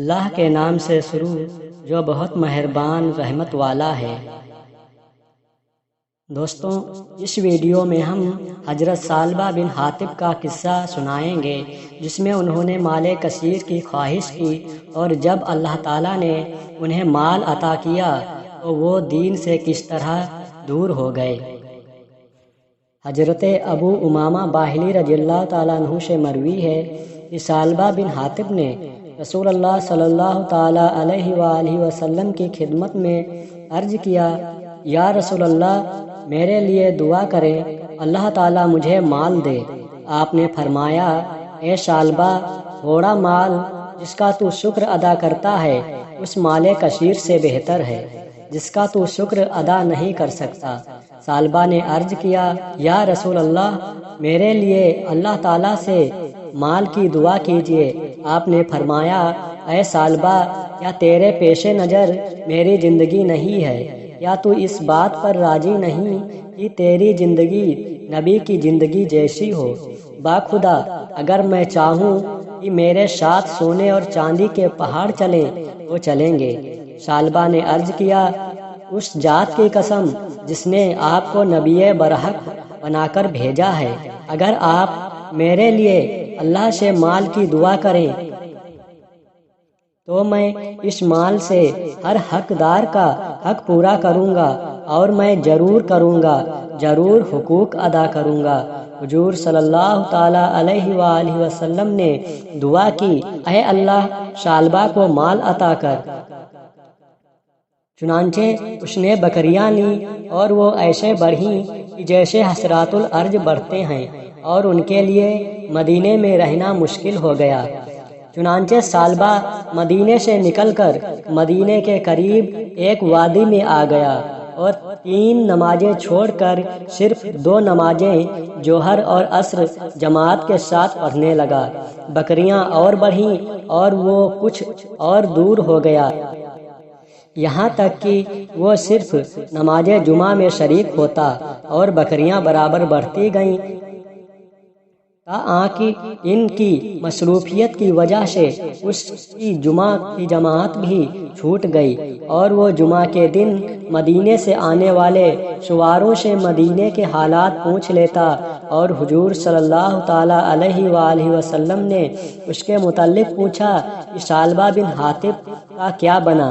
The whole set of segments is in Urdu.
اللہ کے نام سے شروع جو بہت مہربان رحمت والا ہے۔ دوستوں، اس ویڈیو میں ہم حضرت ثعلبہ بن حاطب کا قصہ سنائیں گے جس میں انہوں نے مال کثیر کی خواہش کی اور جب اللہ تعالیٰ نے انہیں مال عطا کیا تو وہ دین سے کس طرح دور ہو گئے۔ حضرت ابو امامہ باہلی رضی اللہ تعالیٰ عنہ سے مروی ہے کہ ثعلبہ بن حاطب نے رسول اللہ صلی اللہ تعالیٰ علیہ وآلہ وسلم کی خدمت میں عرض کیا، یا رسول اللہ، میرے لیے دعا کریں، اللہ تعالیٰ مجھے مال دے۔ آپ نے فرمایا، اے ثعلبہ، تھوڑا مال جس کا تو شکر ادا کرتا ہے اس مال کثیر سے بہتر ہے جس کا تو شکر ادا نہیں کر سکتا۔ ثعلبہ نے عرض کیا، یا رسول اللہ، میرے لیے اللہ تعالیٰ سے مال کی دعا کیجیے۔ آپ نے فرمایا، اے ثعلبہ، کیا تیرے پیش نظر میری زندگی نہیں ہے؟ کیا تو اس بات پر راضی نہیں کہ تیری زندگی نبی کی زندگی جیسی ہو؟ باخدا اگر میں چاہوں کہ میرے ساتھ سونے اور چاندی کے پہاڑ چلیں تو چلیں گے۔ ثعلبہ نے عرض کیا، اس ذات کی قسم جس نے آپ کو نبی برحق بنا کر بھیجا ہے، اگر آپ میرے لیے اللہ سے مال کی دعا کریں تو میں اس مال سے ہر حقدار کا حق پورا کروں گا اور میں ضرور کروں گا، ضرور حقوق ادا کروں گا۔ حضور صلی اللہ تعالیٰ علیہ وآلہ وسلم نے دعا کی، اے اللہ، ثعلبہ کو مال عطا کر۔ چنانچہ اس نے بکریاں لیں اور وہ ایسے بڑھیں کہ جیسے حشرات الارض بڑھتے ہیں اور ان کے لیے مدینے میں رہنا مشکل ہو گیا۔ چنانچہ ثعلبہ مدینے سے نکل کر مدینے کے قریب ایک وادی میں آ گیا اور 3 نمازیں چھوڑ کر صرف 2 نمازیں ظہر اور عصر جماعت کے ساتھ پڑھنے لگا۔ بکریاں اور بڑھیں اور وہ کچھ اور دور ہو گیا، یہاں تک کہ وہ صرف نماز جمعہ میں شریک ہوتا اور بکریاں برابر بڑھتی گئیں تاکہ ان کی مصروفیت کی وجہ سے اس کی جمعہ کی جماعت بھی چھوٹ گئی اور وہ جمعہ کے دن مدینے سے آنے والے سواروں سے مدینے کے حالات پوچھ لیتا اور حضور صلی اللہ تعالیٰ علیہ وآلہ وسلم نے اس کے متعلق پوچھا کہ ثعلبہ بن حاطب کا کیا بنا؟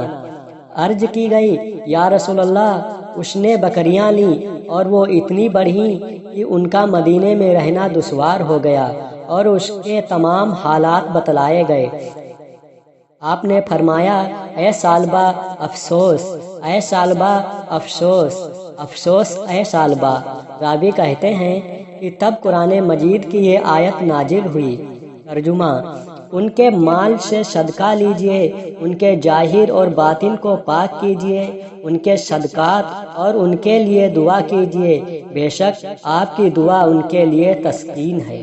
عرض کی گئی، یا رسول اللہ، اس نے بکریاں لیں اور وہ اتنی بڑھیں کہ ان کا مدینے میں رہنا دشوار ہو گیا اور اس کے تمام حالات بتلائے گئے۔ آپ نے فرمایا، اے ثعلبہ، افسوس، اے ثعلبہ، افسوس، افسوس اے ثعلبہ۔ راوی کہتے ہیں کہ تب قرآن مجید کی یہ آیت نازل ہوئی۔ ترجمہ: ان کے مال سے صدقہ لیجئے، ان کے ظاہر اور باطن کو پاک کیجئے، ان کے صدقات اور ان کے لیے دعا کیجئے، بے شک آپ کی دعا ان کے لیے تسکین ہے۔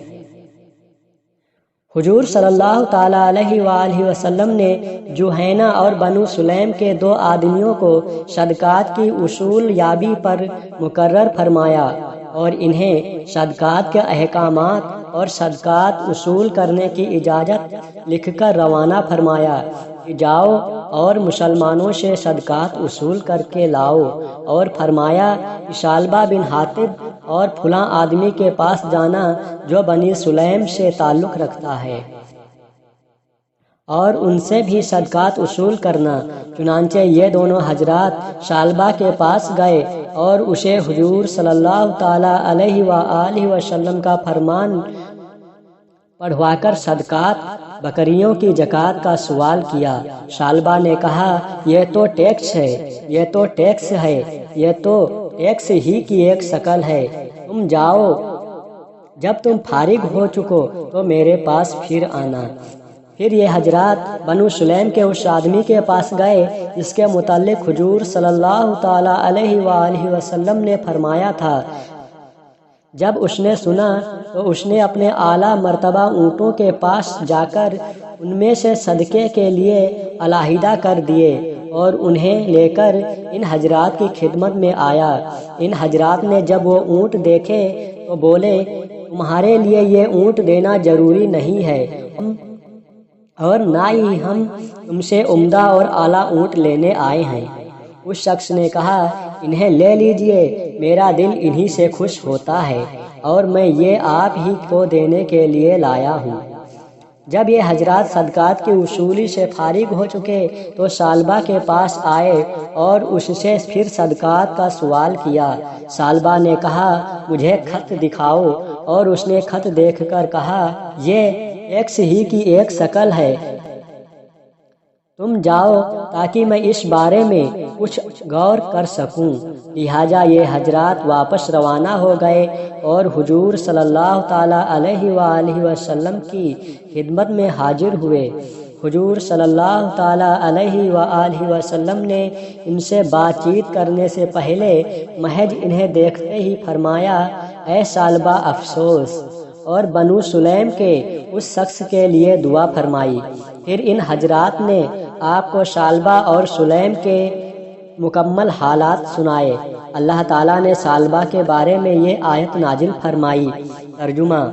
حضور صلی اللہ تعالیٰ علیہ وآلہ وسلم نے جوہینہ اور بنو سلیم کے 2 آدمیوں کو صدقات کی اصول یابی پر مقرر فرمایا اور انہیں صدقات کے احکامات اور صدقات اصول کرنے کی اجازت لکھ کر روانہ فرمایا کہ جاؤ اور مسلمانوں سے صدقات اصول کر کے لاؤ، اور فرمایا کہ ثعلبہ بن حاطب اور فلاں آدمی کے پاس جانا جو بنی سلیم سے تعلق رکھتا ہے اور ان سے بھی صدقات اصول کرنا۔ چنانچہ یہ دونوں حضرات ثعلبہ کے پاس گئے اور اسے حضور صلی اللہ تعالیٰ علیہ وآلہ وسلم کا فرمان پڑھوا کر صدقات بکریوں کی زکوٰۃ کا سوال کیا۔ ثعلبہ نے کہا، یہ تو ٹیکس ہے، یہ تو ٹیکس ہے، یہ تو ٹیکس ہی کی ایک شکل ہے، تم جاؤ، جب تم فارغ ہو چکو تو میرے پاس پھر آنا۔ پھر یہ حضرات بنو سلیم کے اس آدمی کے پاس گئے جس کے متعلق حضور صلی اللہ تعالیٰ علیہ وآلہ وسلم نے فرمایا تھا۔ جب اس نے سنا تو اس نے اپنے اعلیٰ مرتبہ اونٹوں کے پاس جا کر ان میں سے صدقے کے لیے علیحدہ کر دیے اور انہیں لے کر ان حضرات کی خدمت میں آیا۔ ان حضرات نے جب وہ اونٹ دیکھے تو بولے، تمہارے لیے یہ اونٹ دینا ضروری نہیں ہے، اور نہ ہی ہم تم سے عمدہ اور اعلیٰ اونٹ لینے آئے ہیں۔ اس شخص نے کہا انہیں لے لیجئے، میرا دل انہی سے خوش ہوتا ہے اور میں یہ آپ ہی کو دینے کے لیے لایا ہوں۔ جب یہ حضرات صدقات کی وصولی سے فارغ ہو چکے تو ثعلبہ کے پاس آئے اور اس سے پھر صدقات کا سوال کیا۔ ثعلبہ نے کہا مجھے خط دکھاؤ، اور اس نے خط دیکھ کر کہا یہ ایک ہی کی ایک شکل ہے، تم جاؤ تاکہ میں اس بارے میں کچھ غور کر سکوں۔ لہٰذا یہ حضرات واپس روانہ ہو گئے اور حضور صلی اللہ تعالیٰ علیہ وآلہ وسلم کی خدمت میں حاضر ہوئے۔ حضور صلی اللہ تعالیٰ علیہ وآلہ وسلم نے ان سے بات چیت کرنے سے پہلے محض انہیں دیکھتے ہی فرمایا اے ثعلبہ افسوس، اور بنو سلیم کے اس شخص کے لیے دعا فرمائی۔ پھر ان حضرات نے آپ کو ثعلبہ اور سلیم کے مکمل حالات سنائے۔ اللہ تعالیٰ نے ثعلبہ کے بارے میں یہ آیت نازل فرمائی۔ ترجمہ: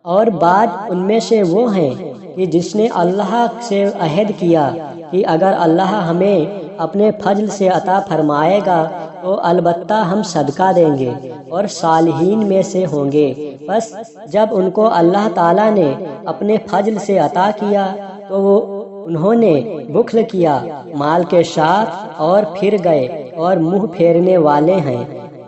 اور بعض ان میں سے وہ ہیں کہ جس نے اللہ سے عہد کیا کہ اگر اللہ ہمیں اپنے فضل سے عطا فرمائے گا تو البتہ ہم صدقہ دیں گے اور صالحین میں سے ہوں گے۔ بس جب ان کو اللہ تعالیٰ نے اپنے فضل سے عطا کیا تو انہوں نے بخل کیا مال کے ساتھ اور پھر گئے اور منہ پھیرنے والے ہیں۔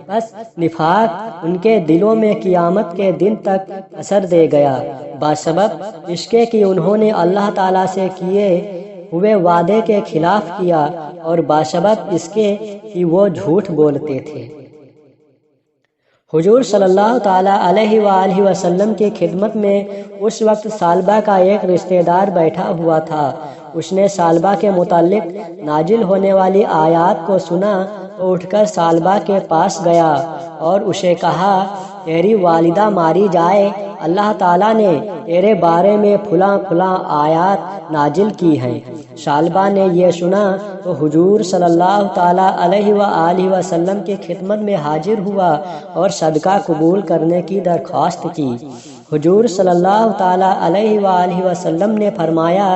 بس نفاق ان کے دلوں میں قیامت کے دن تک اثر دے گیا، بسبب اس کے کہ انہوں نے اللہ تعالیٰ سے کیے ہوئے وعدے کے خلاف کیا اور بسبب اس کے کہ وہ جھوٹ بولتے تھے۔ حضور صلی اللہ تعالیٰ علیہ وآلہ وسلم کی خدمت میں اس وقت ثعلبہ کا ایک رشتہ دار بیٹھا ہوا تھا۔ اس نے ثعلبہ کے متعلق نازل ہونے والی آیات کو سنا تو اٹھ کر ثعلبہ کے پاس گیا اور اسے کہا تیری والدہ ماری جائے، اللہ تعالیٰ نے تیرے بارے میں فلاں فلاں آیات نازل کی ہیں۔ ثعلبہ نے یہ سنا تو حضور صلی اللہ تعالیٰ علیہ وآلہ وسلم کی خدمت میں حاضر ہوا اور صدقہ قبول کرنے کی درخواست کی۔ حضور صلی اللہ تعالیٰ علیہ وآلہ وسلم نے فرمایا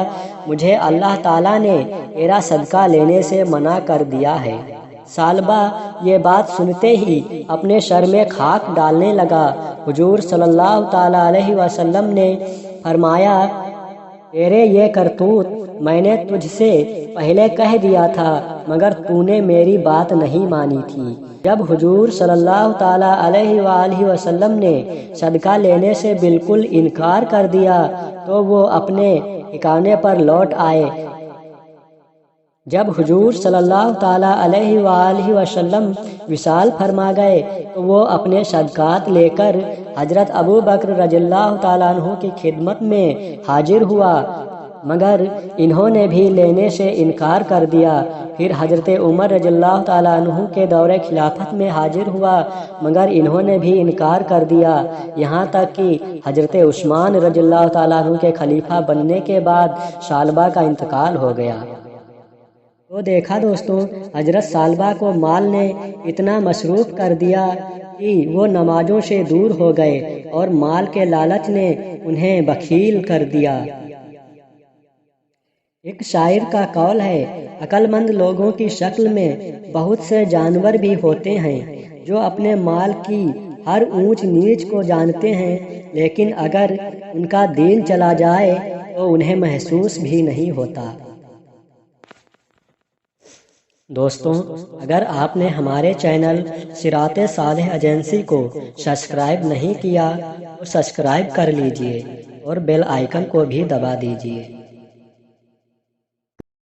مجھے اللہ تعالیٰ نے تیرا صدقہ لینے سے منع کر دیا ہے۔ ثعلبہ یہ بات سنتے ہی اپنے سر میں خاک ڈالنے لگا۔ حضور صلی اللہ تعالیٰ علیہ وسلم نے فرمایا تیرے یہ کرتوت میں نے تجھ سے پہلے کہہ دیا تھا مگر تو نے میری بات نہیں مانی تھی۔ جب حضور صلی اللہ تعالیٰ علیہ وآلہ وسلم نے صدقہ لینے سے بالکل انکار کر دیا تو وہ اپنے ٹھکانے پر لوٹ آئے۔ جب حضور صلی اللہ تعالیٰ علیہ وآلہ وسلم وصال فرما گئے تو وہ اپنے صدقات لے کر حضرت ابو بکر رضی اللہ تعالیٰ عنہ کی خدمت میں حاضر ہوا مگر انہوں نے بھی لینے سے انکار کر دیا۔ پھر حضرت عمر رضی اللہ تعالیٰ عنہ کے دور خلافت میں حاضر ہوا مگر انہوں نے بھی انکار کر دیا، یہاں تک کہ حضرت عثمان رضی اللہ تعالیٰ عنہ کے خلیفہ بننے کے بعد ثعلبہ کا انتقال ہو گیا۔ تو دیکھا دوستوں، حضرت ثعلبہ کو مال نے اتنا مصروف کر دیا کہ وہ نمازوں سے دور ہو گئے اور مال کے لالچ نے انہیں بخیل کر دیا۔ ایک شاعر کا قول ہے عقل مند لوگوں کی شکل میں بہت سے جانور بھی ہوتے ہیں جو اپنے مال کی ہر اونچ نیچ کو جانتے ہیں، لیکن اگر ان کا دین چلا جائے تو انہیں محسوس بھی نہیں ہوتا۔ دوستوں، اگر آپ نے ہمارے چینل صراط صالح ایجنسی کو سبسکرائب نہیں کیا تو سبسکرائب کر لیجئے اور بیل آئیکن کو بھی دبا دیجئے۔